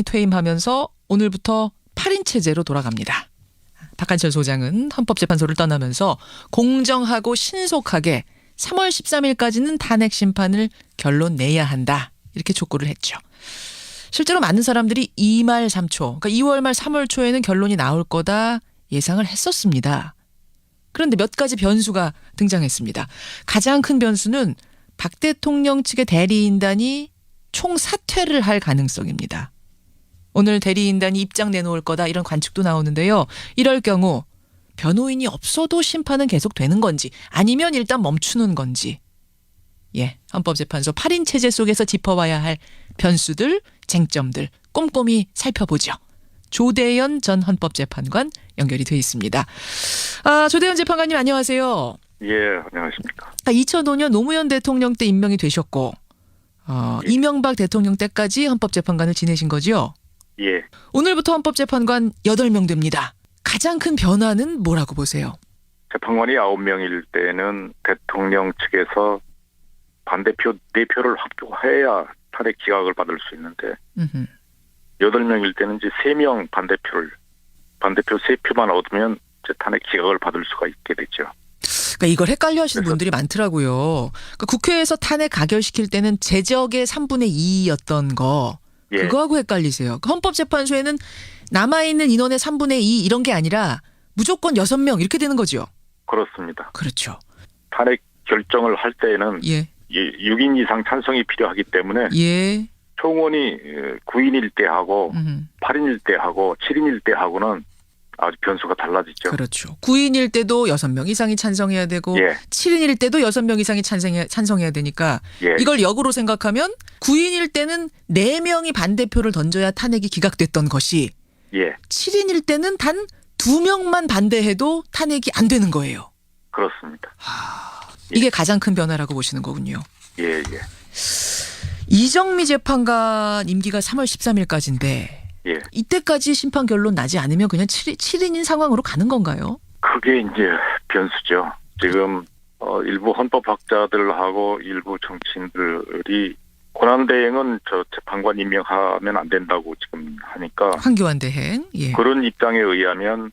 퇴임하면서 오늘부터 8인 체제로 돌아갑니다. 박한철 소장은 헌법재판소를 떠나면서 공정하고 신속하게 3월 13일까지는 탄핵 심판을 결론 내야 한다. 이렇게 촉구를 했죠. 실제로 많은 사람들이 2말 3초, 그러니까 2월 말 3월 초에는 결론이 나올 거다 예상을 했었습니다. 그런데 몇 가지 변수가 등장했습니다. 가장 큰 변수는 박 대통령 측의 대리인단이 총사퇴를 할 가능성입니다. 오늘 대리인단이 입장 내놓을 거다 이런 관측도 나오는데요. 이럴 경우 변호인이 없어도 심판은 계속되는 건지 아니면 일단 멈추는 건지 헌법재판소 8인 체제 속에서 짚어봐야 할 변수들, 쟁점들 꼼꼼히 살펴보죠. 조대현 전 헌법재판관 연결이 돼 있습니다. 조대현 재판관님 안녕하세요. 예, 안녕하십니까. 2005년 노무현 대통령 때 임명이 되셨고 이명박 대통령 때까지 헌법재판관을 지내신 거죠? 예. 오늘부터 헌법재판관 8명 됩니다. 가장 큰 변화는 뭐라고 보세요? 재판관이 9명일 때는 대통령 측에서 반대표 4표를 확보해야 탄핵 기각을 받을 수 있는데 8명일 때는 이제 3명 반대표 3표만 얻으면 이제 탄핵 기각을 받을 수가 있게 되죠. 그러니까 이걸 헷갈려 하시는 분들이 많더라고요. 그러니까 국회에서 탄핵 가결시킬 때는 제적의 3분의 2였던 거 그거하고 헷갈리세요. 헌법재판소에는 남아있는 인원의 3분의 2 이런 게 아니라 무조건 6명 이렇게 되는 거죠. 그렇습니다. 그렇죠. 탄핵 결정을 할 때는 6인 이상 찬성이 필요하기 때문에 총원이 9인일 때 하고 8인일 때 하고 7인일 때 하고는 아주 변수가 달라지죠. 그렇죠. 9인일 때도 6명 이상이 찬성해야 되고 7인일 때도 6명 이상이 찬성해야 되니까 이걸 역으로 생각하면 9인일 때는 4명이 반대표를 던져야 탄핵이 기각됐던 것이 7인일 때는 단 2명만 반대해도 탄핵이 안 되는 거예요. 그렇습니다. 이게 가장 큰 변화라고 보시는 거군요. 예. 이정미 재판관 임기가 3월 13일까지인데 이때까지 심판 결론 나지 않으면 그냥 7인인 상황으로 가는 건가요? 그게 이제 변수죠. 지금 일부 헌법학자들하고 일부 정치인들이 권한대행은 저 재판관 임명하면 안 된다고 지금 하니까 황교안 대행 그런 입장에 의하면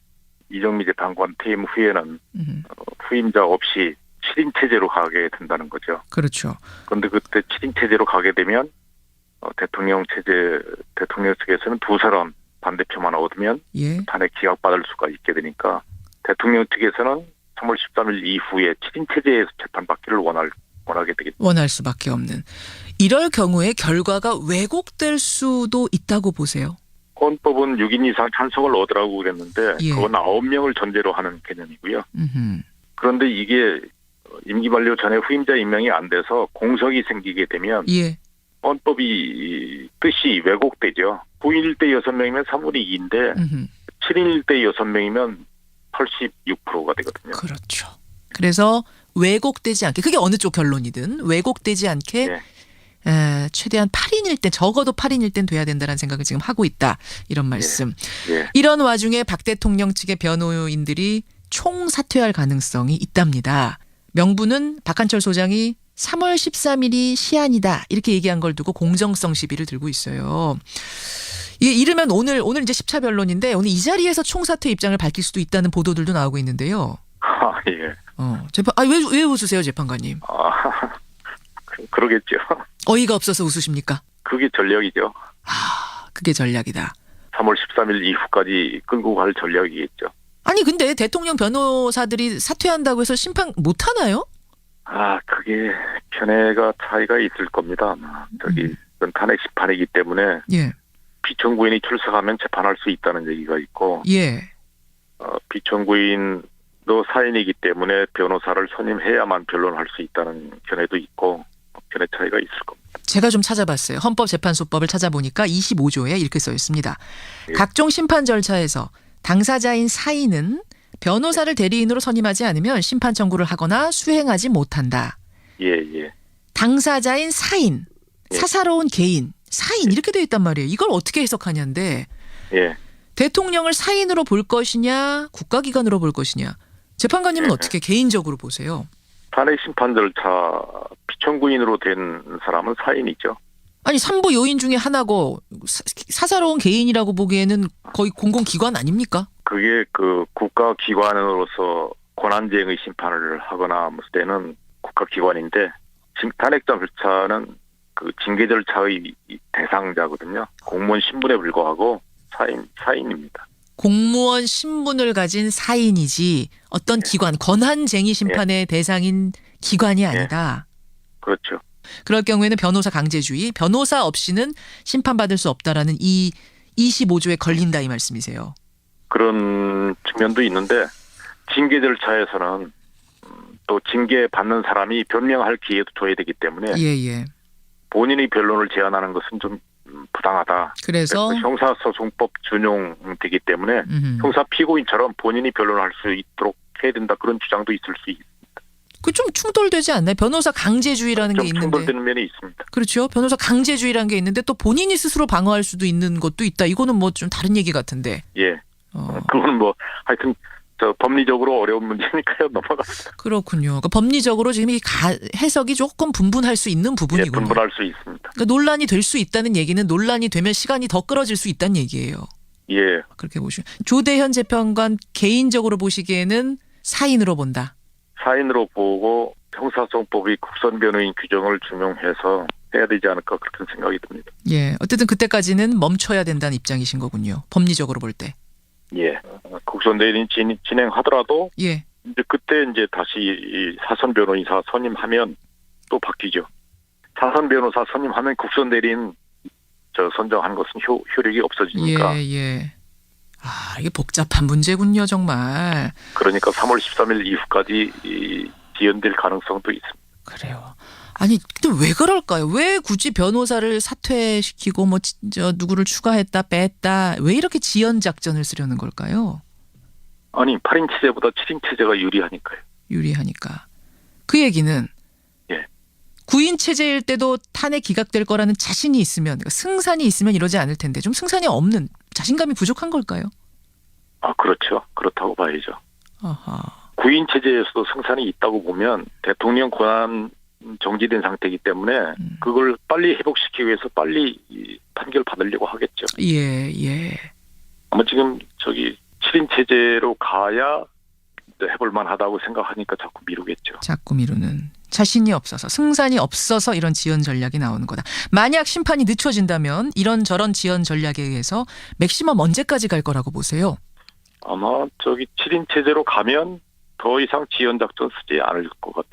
이정미 재판관 퇴임 후에는 후임자 없이 7인 체제로 가게 된다는 거죠. 그렇죠. 그런데 그때 7인 체제로 가게 되면 대통령 측에서는 2사람 반대표만 얻으면 탄핵 기각받을 수가 있게 되니까 대통령 측에서는 3월 13일 이후에 7인 체제에서 재판받기를 원하게 되겠죠. 원할 수밖에 없는. 이럴 경우에 결과가 왜곡될 수도 있다고 보세요? 헌법은 6인 이상 찬성을 얻으라고 그랬는데 그건 9명을 전제로 하는 개념이고요. 그런데 이게 임기 만료 전에 후임자 임명이 안 돼서 공석이 생기게 되면 헌법이 뜻이 왜곡되죠. 9인일 때 6명이면 3분의 2인데 7인일 때 6명이면 86%가 되거든요. 그렇죠. 그래서 왜곡되지 않게 그게 어느 쪽 결론이든 왜곡되지 않게 최대한 8인일 때 적어도 8인일 땐 돼야 된다는 생각을 지금 하고 있다. 이런 말씀. 이런 와중에 박 대통령 측의 변호인들이 총사퇴할 가능성이 있답니다. 명분은 박한철 소장이 3월 13일이 시한이다 이렇게 얘기한 걸 두고 공정성 시비를 들고 있어요. 이게 이르면 오늘 이제 10차 변론인데 오늘 이 자리에서 총사퇴 입장을 밝힐 수도 있다는 보도들도 나오고 있는데요. 왜 웃으세요, 재판관님? 그러겠죠. 어이가 없어서 웃으십니까? 그게 전략이죠. 그게 전략이다. 3월 13일 이후까지 끌고 갈 전략이겠죠. 아니 근데 대통령 변호사들이 사퇴한다고 해서 심판 못 하나요? 그게 견해가 차이가 있을 겁니다. 이건 탄핵 심판이기 때문에 피청구인이 출석하면 재판할 수 있다는 얘기가 있고 피청구인도 사인이기 때문에 변호사를 선임해야만 변론할 수 있다는 견해도 있고 견해 차이가 있을 겁니다. 제가 좀 찾아봤어요. 헌법재판소법을 찾아보니까 25조에 이렇게 써 있습니다. 각종 심판 절차에서 당사자인 사인은 변호사를 대리인으로 선임하지 않으면 심판 청구를 하거나 수행하지 못한다. 당사자인 사인, 사사로운 개인, 사인 이렇게 되어 있단 말이에요. 이걸 어떻게 해석하냐인데 대통령을 사인으로 볼 것이냐 국가기관으로 볼 것이냐. 재판관님은 어떻게 개인적으로 보세요? 탄핵 심판 절차 피청구인으로 된 사람은 사인이죠. 아니 3부 요인 중에 하나고 사사로운 개인이라고 보기에는 거의 공공기관 아닙니까? 그게 그 국가기관으로서 권한쟁의 심판을 하거나 무슨 때는 국가기관인데 탄핵 절차는 그 징계 절차의 대상자거든요. 공무원 신분에 불과하고 사인입니다. 공무원 신분을 가진 사인이지 어떤 기관, 권한쟁의 심판의 대상인 기관이 아니다. 그렇죠. 그럴 경우에는 변호사 강제주의, 변호사 없이는 심판받을 수 없다라는 이 25조에 걸린다 이 말씀이세요. 그런 측면도 있는데 징계 절차에서는 또 징계 받는 사람이 변명할 기회도 줘야 되기 때문에 예. 본인이 변론을 제안하는 것은 좀 부당하다. 그래서 형사소송법 준용되기 때문에 형사 피고인처럼 본인이 변론할 수 있도록 해야 된다. 그런 주장도 있을 수 있습니다. 그 좀 충돌되지 않나요? 변호사 강제주의라는 게 좀 있는데. 충돌되는 면이 있습니다. 그렇죠. 변호사 강제주의라는 게 있는데 또 본인이 스스로 방어할 수도 있는 것도 있다. 이거는 뭐 좀 다른 얘기 같은데. 예. 그건 뭐 하여튼 법리적으로 어려운 문제니까요. 넘어갑니다. 그렇군요. 그러니까 법리적으로 지금 이 해석이 조금 분분할 수 있는 부분이군요. 예, 분분할 수 있습니다. 그러니까 논란이 될 수 있다는 얘기는 논란이 되면 시간이 더 끌어질 수 있다는 얘기예요. 예. 그렇게 보시면 조대현 재판관 개인적으로 보시기에는 사인으로 본다. 사인으로 보고 형사소송법의 국선 변호인 규정을 준용해서 해야 되지 않을까 그렇게 생각이 듭니다. 예. 어쨌든 그때까지는 멈춰야 된다는 입장이신 거군요. 법리적으로 볼 때. 예. 국선 변호인 진행하더라도 예. 이제 그때 이제 다시 이 사선 변호인사 선임하면 또 바뀌죠. 사선 변호사 선임하면 국선 대리인 선정한 것은 효력이 없어지니까. 예. 아, 이게 복잡한 문제군요, 정말. 그러니까 3월 13일 이후까지 지연될 가능성도 있습니다. 그래요. 아니, 근데 왜 그럴까요? 왜 굳이 변호사를 사퇴시키고 누구를 추가했다, 뺐다, 왜 이렇게 지연 작전을 쓰려는 걸까요? 아니, 8인 체제보다 7인 체제가 유리하니까요. 유리하니까. 그 얘기는 예. 9인 체제일 때도 탄핵 기각될 거라는 자신이 있으면, 그러니까 승산이 있으면 이러지 않을 텐데 좀 승산이 없는, 자신감이 부족한 걸까요? 아, 그렇죠. 그렇다고 봐야죠. 아하. 9인 체제에서도 승산이 있다고 보면 대통령 권한 정지된 상태이기 때문에 그걸 빨리 회복시키기 위해서 빨리 판결 받으려고 하겠죠. 예. 아마 지금 7인 체제로 가야 해볼 만하다고 생각하니까 자꾸 미루겠죠. 자꾸 미루는. 자신이 없어서, 승산이 없어서 이런 지연 전략이 나오는 거다. 만약 심판이 늦춰진다면 이런저런 지연 전략에 의해서 맥시멈 언제까지 갈 거라고 보세요? 아마 7인 체제로 가면 더 이상 지연 작전 쓰지 않을 것 같은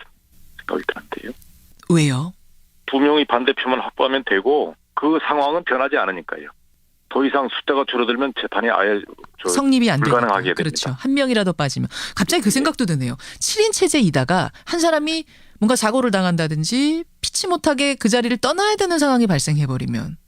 생각이 드는데요. 왜요? 2명이 반대표만 확보하면 되고 그 상황은 변하지 않으니까요. 더 이상 숫자가 줄어들면 재판이 아예 성립이 안 불가능하게 되니까. 됩니다. 그렇죠. 한 명이라도 빠지면. 갑자기 그 생각도 드네요. 7인 체제이다가 한 사람이 뭔가 사고를 당한다든지 피치 못하게 그 자리를 떠나야 되는 상황이 발생해버리면.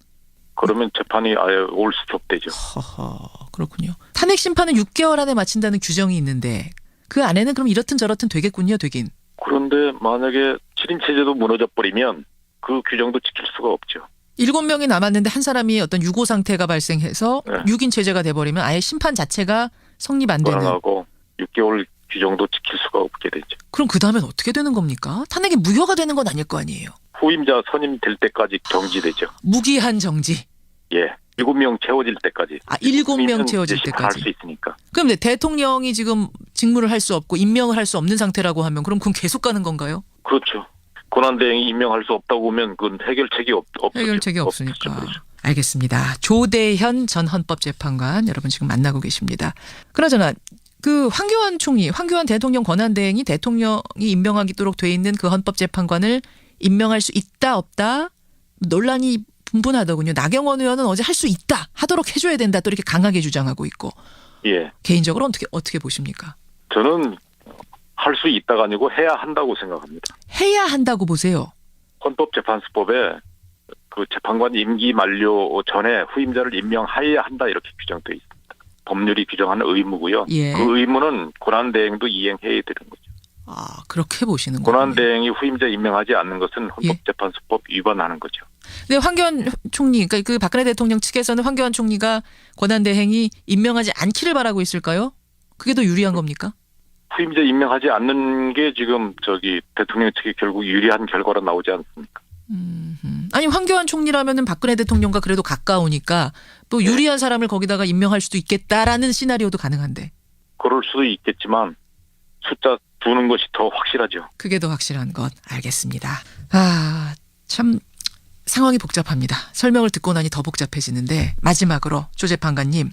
그러면 재판이 아예 올 스톱되죠. 허허, 그렇군요. 탄핵 심판은 6개월 안에 마친다는 규정이 있는데 그 안에는 그럼 이렇든 저렇든 되겠군요, 되긴. 그런데 만약에 7인 체제도 무너져버리면 그 규정도 지킬 수가 없죠. 7명이 남았는데 한 사람이 어떤 유고 상태가 발생해서 네. 6인 체제가 돼버리면 아예 심판 자체가 성립 안 되는. 불안하고 6개월 규정도 지킬 수가 없게 되죠. 그럼 그 다음엔 어떻게 되는 겁니까? 탄핵이 무효가 되는 건 아닐 거 아니에요. 후임자 선임될 때까지 정지되죠. 무기한 정지. 예. 7명 채워질 때까지. 아, 7명 채워질 할 때까지. 수 있으니까. 그럼 네, 대통령이 지금 직무를 할 수 없고 임명을 할 수 없는 상태라고 하면 그럼 그건 계속 가는 건가요? 그렇죠. 권한대행이 임명할 수 없다고 보면 그건 해결책이 없죠. 해결책이 없으니까. 그렇죠. 알겠습니다. 조대현 전 헌법재판관 여러분 지금 만나고 계십니다. 그나저나 그 황교안 총리, 황교안 대통령 권한대행이 대통령이 임명하도록 돼 있는 그 헌법재판관을 임명할 수 있다 없다 논란이 분분하더군요. 나경원 의원은 어제 할 수 있다 하도록 해줘야 된다 또 이렇게 강하게 주장하고 있고. 예. 개인적으로 어떻게 보십니까? 저는 할 수 있다가 아니고 해야 한다고 생각합니다. 해야 한다고 보세요. 헌법재판소법에 그 재판관 임기 만료 전에 후임자를 임명해야 한다 이렇게 규정되어 있습니다. 법률이 규정하는 의무고요. 예. 그 의무는 권한대행도 이행해야 되는 거죠. 아, 그렇게 보시는 거예요. 권한대행이 후임자 임명하지 않는 것은 헌법재판소법 위반하는 거죠. 근데 황교안 총리, 그러니까 그 박근혜 대통령 측에서는 황교안 총리가 권한대행이 임명하지 않기를 바라고 있을까요? 그게 더 유리한 겁니까? 후임자 임명하지 않는 게 지금 대통령 측이 결국 유리한 결과로 나오지 않습니까? 아니 황교안 총리라면은 박근혜 대통령과 그래도 가까우니까 또 유리한 사람을 거기다가 임명할 수도 있겠다라는 시나리오도 가능한데. 그럴 수도 있겠지만 숫자 두는 것이 더 확실하죠. 그게 더 확실한 것. 알겠습니다. 아, 참 상황이 복잡합니다. 설명을 듣고 나니 더 복잡해지는데 마지막으로 조 재판관님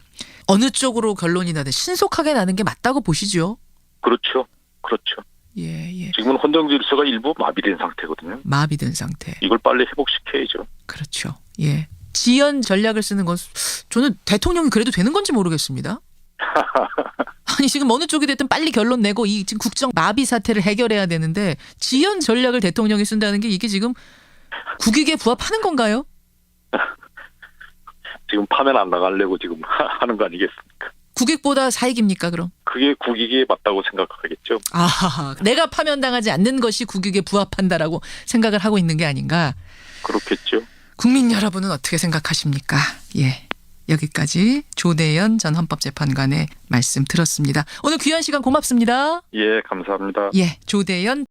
어느 쪽으로 결론이 나든 신속하게 나는 게 맞다고 보시죠? 그렇죠. 그렇죠. 예. 지금은 헌정 질서가 일부 마비된 상태거든요. 마비된 상태. 이걸 빨리 회복시켜야죠. 그렇죠. 예. 지연 전략을 쓰는 건 저는 대통령이 그래도 되는 건지 모르겠습니다. 아니 지금 어느 쪽이 됐든 빨리 결론 내고 이 지금 국정 마비 사태를 해결해야 되는데 지연 전략을 대통령이 쓴다는 게 이게 지금 국익에 부합하는 건가요? 지금 파면 안 나가려고 지금 하는 거 아니겠습니까? 국익보다 사익입니까 그럼? 그게 국익에 맞다고 생각하겠죠. 아, 내가 파면당하지 않는 것이 국익에 부합한다라고 생각을 하고 있는 게 아닌가? 그렇겠죠. 국민 여러분은 어떻게 생각하십니까? 예. 여기까지 조대연 전 헌법재판관의 말씀 들었습니다. 오늘 귀한 시간 고맙습니다. 예, 감사합니다. 예, 조대연